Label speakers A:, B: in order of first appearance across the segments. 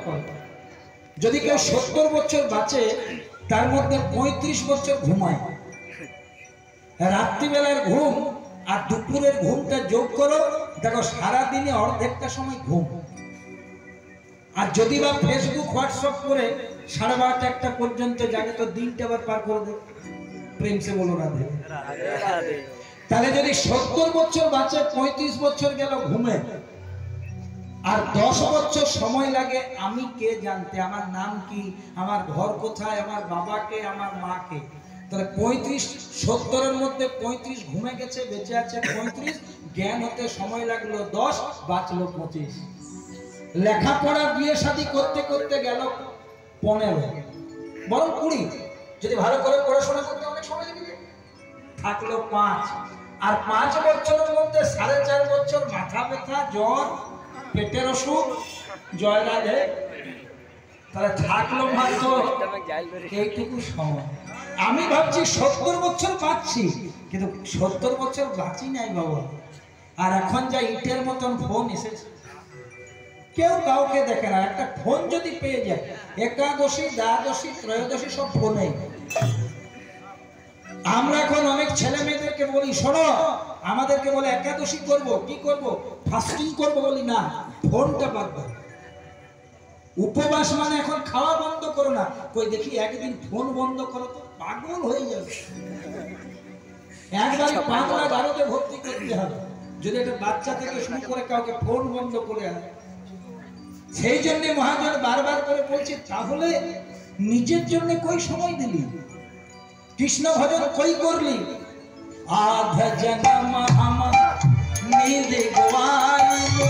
A: করে। যদি কেউ 70 বছর বাঁচে তার মধ্যে 35 বছর ঘুমায়। রাত্রিবেলার ঘুম আর দুপুরের ঘুমটা যোগ করো, দেখো সারাদিনে অর্ধেকটা সময় ঘুম। আর যদি বা ফেসবুক হোয়াটসঅ্যাপ করে 12:30 1টা পর্যন্ত জাগে তো দিনটা আবার পার করে দেবে। প্রেম সে বলো রাধে। তাহলে যদি 70 বছর বাঁচে 35 বছর গেল ঘুমে, আর 10 বছর সময় লাগে আমি কে জানতে, আমার নাম কি, আমার ঘর কোথায়, আমার বাবাকে, আমার মাকে। তাহলে 35-70-এর মধ্যে 35 ঘুমে গেছে, বেঁচে আছে 35, জ্ঞান হতে সময় লাগলো 10, বাঁচলো 25। লেখাপড়া বিয়ে শাদী করতে করতে গেল 15, বরং 20। যদি ভালো করে পড়াশোনা করতে অনেক সময় লেগে যায়, থাকলো 5। আর 5 বছরের মধ্যে 4.5 বছর মাথা ব্যথা, জ্বর, পেটের অসুখ, জয় রাধে। তাহলে থাকলো মাত্র এইটুকু সময়। আমি ভাবছি 70 বছর বাঁচছি, কিন্তু 70 বছর বাঁচি নাই বাবা। আর এখন যা ইটের মতন ফোন এসেছে, কেউ কাউকে দেখে না। একটা ফোন যদি পেয়ে যায়, একাদশী, দ্বাদশী, ত্রয়োদশী সব ফোনে। আমরা এখন অনেক ছেলে মেয়েদেরকে বলি, শোনো, আমাদেরকে বলে একাদশী করব, কি করব, ফাস্টিং করব, বলি না, ফোনটা বাদ দাও। উপবাস মানে এখন খাওয়া বন্ধ করো না, কই দেখি একদিন ফোন বন্ধ করো তো পাগল হয়ে যাবে। একবারই পাগলা গারদে ভর্তি করতে হবে যদি একটা বাচ্চা থেকে শুরু করে কাউকে ফোন বন্ধ করে আনে। সেই জন্য মহাজন বারবার করে বলছে, তাহলে নিজের জন্য কই সময় দিলি, কৃষ্ণ ভজন কই করলি। আধা জনম আমার নীদ গোয়াইলো,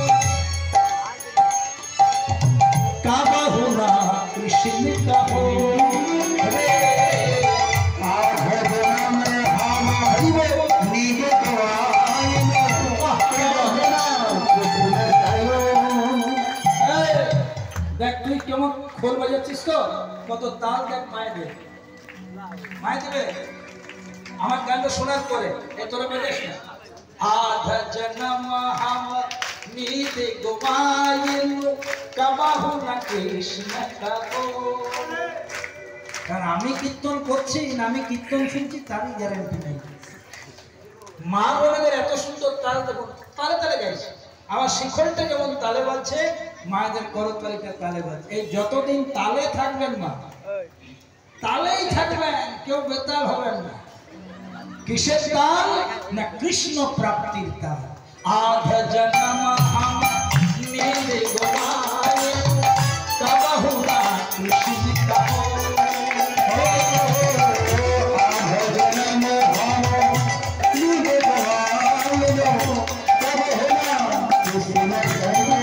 A: কাবাহু না কৃষ্ণ কাহো রে। আধা জনম আমার নীদ গোয়াইলো, কাবাহু না কৃষ্ণ কাহো। দেখ তুই কেমন খোল বাজাচ্ছিস তো, কত তাল দেখ মায়ে দেবে, মায়ে দেবে। আমার গানটা শোনার পরে তোরা বেদেশ না। আধা জনম আমার নীদ গোয়াইলো, কাবাহু না কৃষ্ণ কাহো। কারণ আমি কীর্তন করছি না আমি কীর্তন শুনছি তারই গ্যারান্টি নেই। মা বোনেদের এত সুন্দর তাল দেখুন, তালে তালে গাইছে। আবার শিখলটা যেমন তালে বাজছে, মায়েদের করতালিটা তালে বাজছে। এই যতদিন তালে থাকবেন মা, তালেই থাকবেন, কেউ বেতাল হবেন না। কিসের তাল না, কৃষ্ণ প্রাপ্তির তাল। আধা জনম আমার নীদ গোয়াইলো, কাবাহু না কৃষ্ণ কাহো। আধা জনম আমার নীদ গোয়াইলো, কাবাহু না কৃষ্ণ কাহো।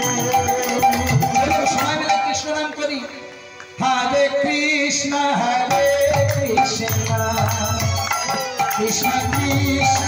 A: সময় মিলে কৃষ্ণ নাম করি। হরে কৃষ্ণ কৃষ্ণ কৃষ্ণ